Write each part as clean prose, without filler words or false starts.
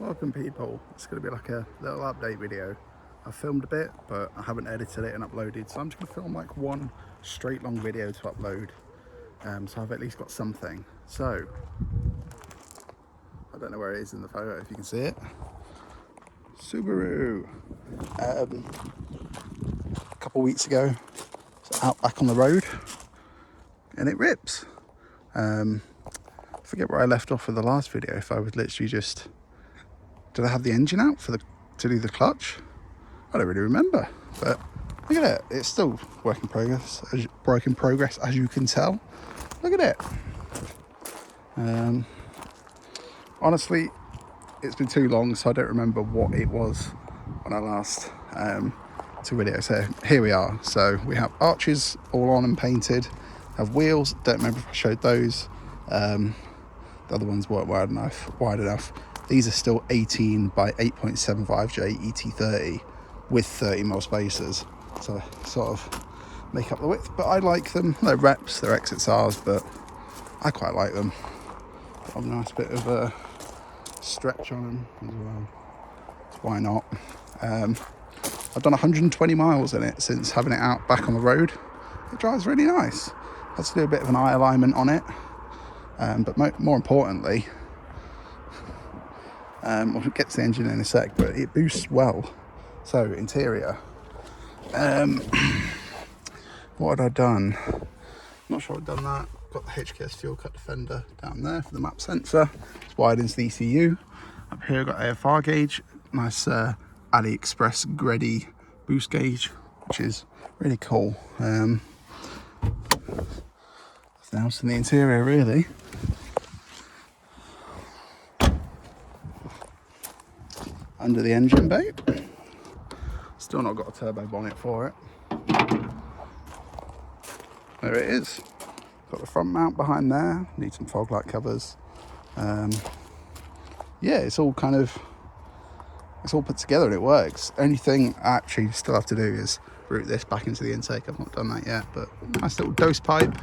Welcome people, it's going to be like a little update video. I filmed a bit but I haven't edited it and uploaded, so I'm just going to film like one straight long video to upload, so I've at least got something. So I don't know where it is in the photo, if you can see it. Subaru. A couple weeks ago, it's out back on the road and it rips. I forget where I left off with the last video, if I was literally just, did I have the engine out to do the clutch? I don't really remember, but look at it. It's still work in progress, as you can tell. Look at it. Honestly, it's been too long, so I don't remember what it was when I last took video. So here we are. So we have arches all on and painted. Have wheels. Don't remember if I showed those. The other ones weren't wide enough. These are still 18 by 8.75J ET30 with 30mm spacers, so sort of make up the width. But I like them. They're reps, they're XXRs, but I quite like them. Got a nice bit of a stretch on them as well. So why not? I've done 120 miles in it since having it out back on the road. It drives really nice. Had to do a bit of an eye alignment on it, but more importantly, we'll get to the engine in a sec, but it boosts well. So interior, what had I done? Not sure I've done that. Got the HKS fuel cut defender down there for the map sensor. It widens the ECU. Up here I've got AFR gauge, nice AliExpress Gredy boost gauge, which is really cool. Nothing else in the interior really. Under the engine bay, still not got a turbo bonnet for it. There it is. Got the front mount behind there. Need some fog light covers. Yeah, it's all put together and it works. Only thing I actually still have to do is route this back into the intake. I've not done that yet, but nice little dose pipe,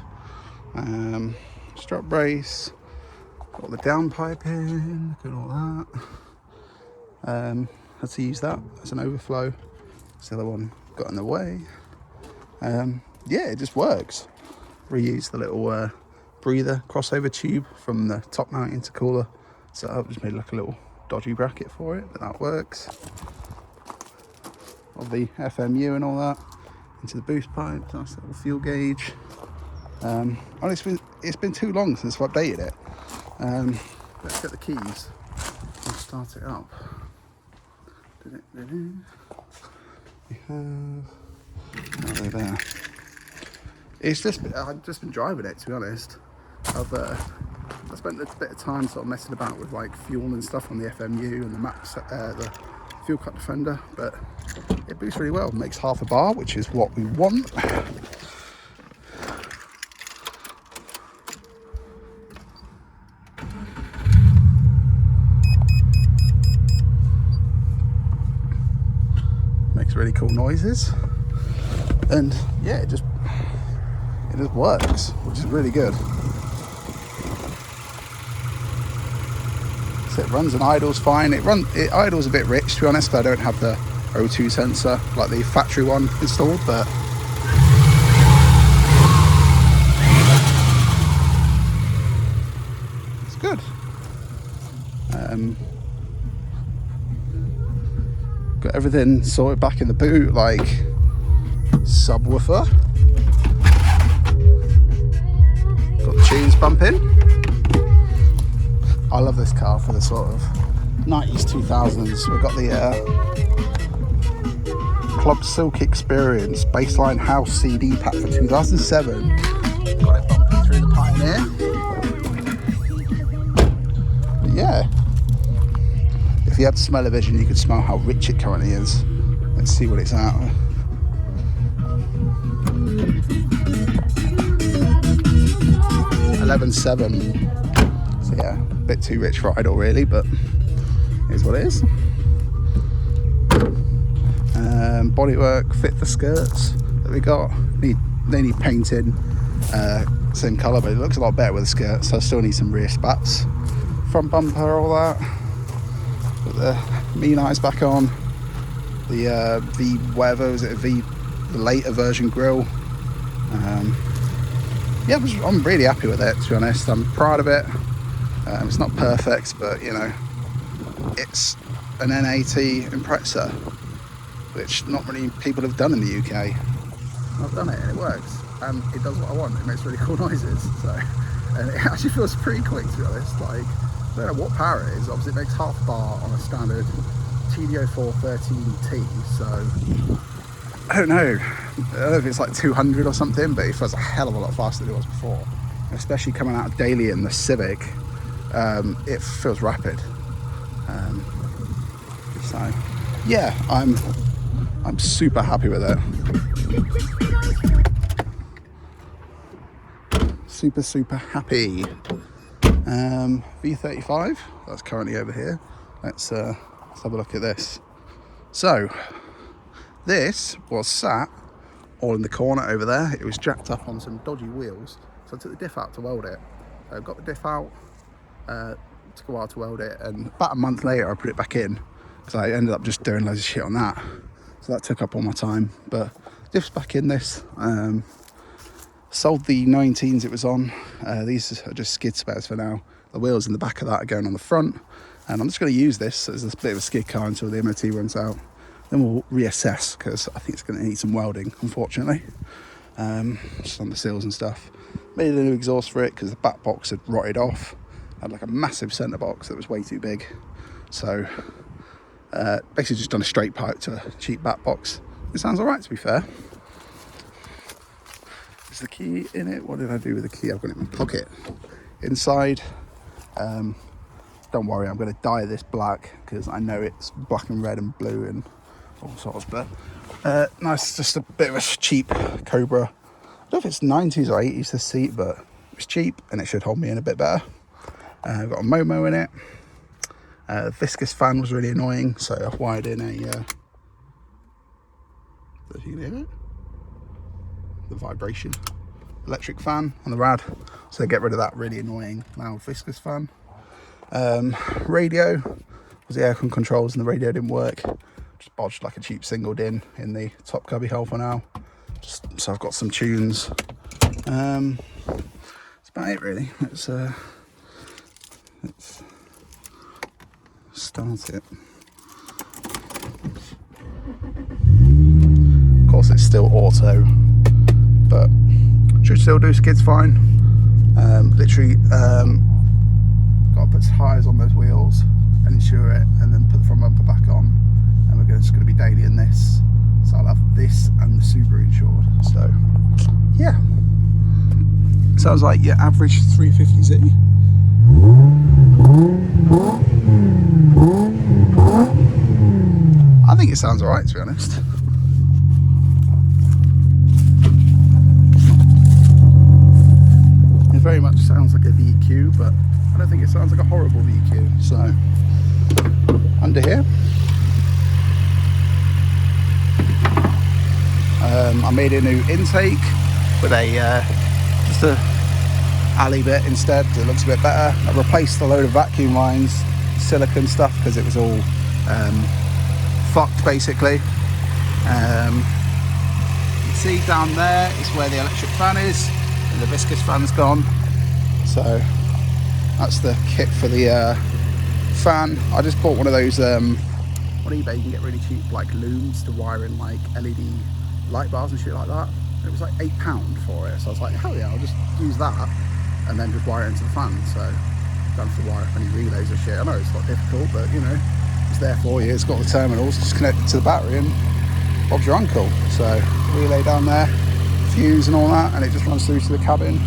strut brace, got the downpipe in, look at all that. Had to use that as an overflow. This other one got in the way. Yeah, it just works. Reuse the little breather crossover tube from the top mount intercooler. So I've just made like a little dodgy bracket for it, but that works. Of the FMU and all that into the boost pipe. Nice little fuel gauge. It's been too long since I've updated it. Let's get the keys and start it up. We have, they're there. I've just been driving it, to be honest. I spent a bit of time sort of messing about with like fuel and stuff on the FMU and the the fuel cut defender, but it boosts really well. Makes half a bar, which is what we want. Makes really cool noises, and yeah, it just works, which is really good. So it runs and idles fine. It idles a bit rich, to be honest, because I don't have the O2 sensor like the factory one installed, but it's good. Got everything sorted back in the boot, like subwoofer. Got the tunes bumping. I love this car for the sort of 90s, 2000s. We've got the Club Silk Experience Baseline House CD pack for 2007. Got it bumping through the Pioneer. But yeah, if you had smell-o-vision, you could smell how rich it currently is. Let's see what it's at. $11,700. So yeah, a bit too rich for idle really, but here's what it is. Bodywork fit the skirts that we got. They need painting, same colour, but it looks a lot better with the skirts. So I still need some rear spats, front bumper, all that. Put the mean eyes back on. The V whatever was it? The later version grille. Yeah, I'm really happy with it, to be honest. I'm proud of it. It's not perfect, but you know, it's an NA Impreza, which not many people have done in the UK. I've done it and it works, and it does what I want. It makes really cool noises. So, and it actually feels pretty quick, to be honest. Like, I don't know what power it is. Obviously, it makes half a bar on a standard TD04 13T. So, I don't know if it's like 200 or something, but it feels a hell of a lot faster than it was before. Especially coming out of daily in the Civic, it feels rapid. So, yeah, I'm super happy with it. Super happy. V35, that's currently over here. Let's have a look at this. So this was sat all in the corner over there. It was jacked up on some dodgy wheels, so I took the diff out to weld it. I got the diff out, took a while to weld it, and about a month later I put it back in because I ended up just doing loads of shit on that, so that took up all my time. But diff's back in this. Sold the 19s it was on. These are just skid spares for now. The wheels in the back of that are going on the front, and I'm just going to use this as a bit of a skid car until the MOT runs out. Then we'll reassess, because I think it's going to need some welding, unfortunately, just on the seals and stuff. Made a new exhaust for it because the back box had rotted off. I had like a massive centre box that was way too big, so basically just done a straight pipe to a cheap back box. It sounds alright, to be fair. Is the key in it? What did I do with the key? I've got it in my pocket. Inside, don't worry, I'm going to dye this black because I know it's black and red and blue and all sorts. But nice, just a bit of a cheap Cobra. I don't know if it's 90s or 80s this seat, but it's cheap and it should hold me in a bit better. I've got a Momo in it. The viscous fan was really annoying, so I've wired in a you can hear it? The vibration electric fan on the rad, so get rid of that really annoying loud viscous fan. Radio was the aircon controls and the radio didn't work. Just bodged like a cheap single din in the top cubby hole for now, just so I've got some tunes. That's about it really. Let's start it. Of course it's still auto, but should still do skids fine. Literally got to put tyres on those wheels and insure it, and then put the front bumper back on, and we're just going to be daily in this, so I'll have this and the Subaru insured. So yeah, sounds like your average 350Z. I think it sounds alright, to be honest. It very much sounds like a VQ, but I don't think it sounds like a horrible VQ. So under here, I made a new intake with a just a alley bit instead. It looks a bit better. I replaced a load of vacuum lines, silicone stuff, because it was all fucked basically. You can see down there is where the electric fan is, and the viscous fan's gone. So that's the kit for the fan. I just bought one of those on eBay. You can get really cheap like looms to wire in like LED light bars and shit like that. It was like £8 for it, so I was like, hell yeah, I'll just use that and then just wire it into the fan. So don't have to wire up any relays or shit. I know it's not difficult, but you know, it's there for you. It's got the terminals, just connected to the battery and Bob's your uncle. So relay down there, fuse and all that, and it just runs through to the cabin,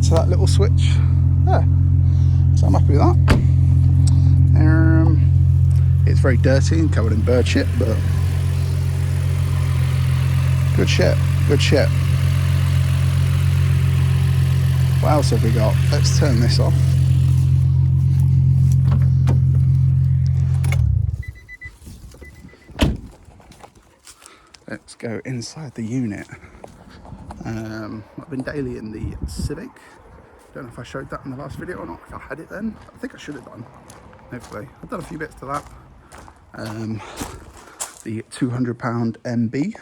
to that little switch there. So I'm happy with that. It's very dirty and covered in bird shit, but good shit, good shit. What else have we got? Let's turn this off. Let's go inside the unit. I've been daily in the Civic. Don't know if I showed that in the last video or not. If I had it then, I think I should have done. hopefully. I've done a few bits to that. The £200 MB.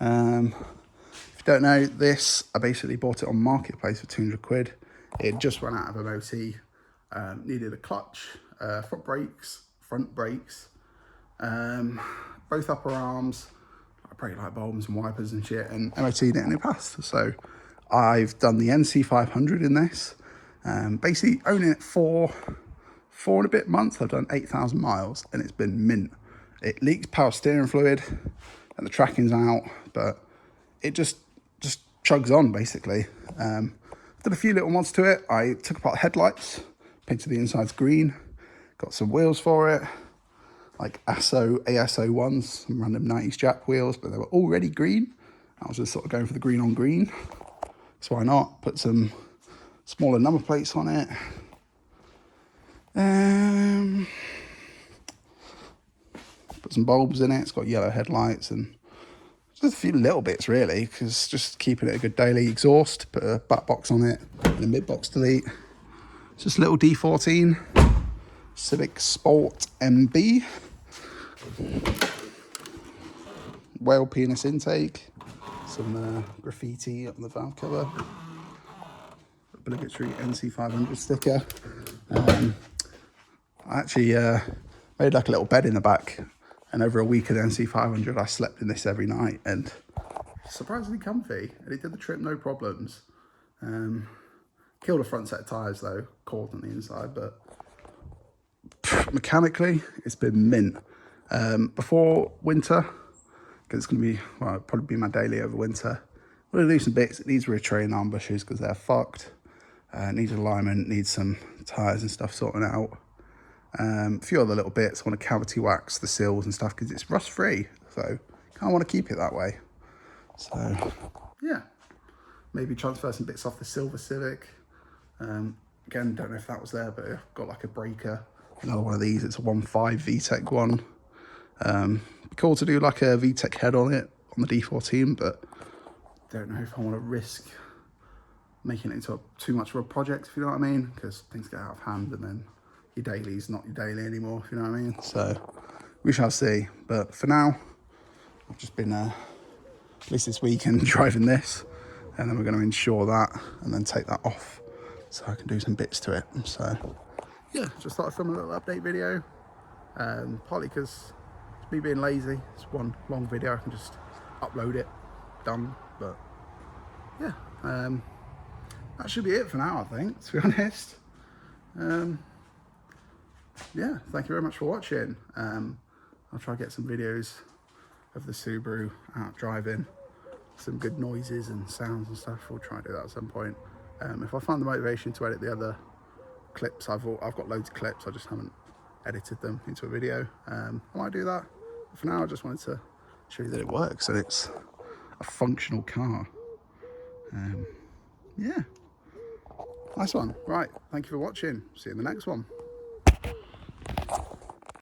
If you don't know this, I basically bought it on Marketplace for 200 quid. It just ran out of MOT. Needed a clutch, front brakes, both upper arms, brake light bulbs and wipers and shit, and MOT'd it and it passed. So I've done the NC500 in this. Basically owning it for 4 and a bit months. I've done 8,000 miles and it's been mint. It leaks power steering fluid and the tracking's out, but it just chugs on basically. Did a few little mods to it. I took apart the headlights, painted the insides green, got some wheels for it, like ASO ones, some random 90s Jap wheels, but they were already green. I was just sort of going for the green on green. So why not? Put some smaller number plates on it. Put some bulbs in it. It's got yellow headlights and just a few little bits really, because just keeping it a good daily. Exhaust, put a back box on it and a mid box delete. It's just a little D14 Civic Sport MB. Whale penis intake. Some graffiti on the valve cover. Obligatory NC500 sticker. I actually made like a little bed in the back, and over a week of the NC500 I slept in this every night, and surprisingly comfy, and it did the trip no problems. Killed a front set of tyres though, cold on the inside, but mechanically it's been mint. Before winter, because it's going to be, well, it'll probably be my daily over winter, I'm going to do some bits. It needs retraining arm bushes because they're fucked. Needs alignment, needs some tyres and stuff sorting out. A few other little bits. I want to cavity wax the seals and stuff because it's rust free, so kind of want to keep it that way. So yeah, maybe transfer some bits off the silver Civic. Again, don't know if that was there, but I've got like a breaker, another one of these. It's a 1.5 VTEC one. Cool to do like a VTEC head on it on the D14, but don't know if I want to risk making it into too much of a project, if you know what I mean, because things get out of hand and then your daily's not your daily anymore, if you know what I mean. So we shall see, but for now I've just been at least this weekend driving this, and then we're going to insure that and then take that off so I can do some bits to it. So yeah, just thought I'd film a little update video, partly because it's me being lazy. It's one long video, I can just upload it, done. But yeah, that should be it for now, I think, to be honest. Yeah, thank you very much for watching. I'll try to get some videos of the Subaru out driving, some good noises and sounds and stuff. We'll try and do that at some point. If I find the motivation to edit the other clips, I've got loads of clips, I just haven't edited them into a video. I might do that. But for now, I just wanted to show you that it works and it's a functional car. Yeah, nice one. Right, thank you for watching. See you in the next one.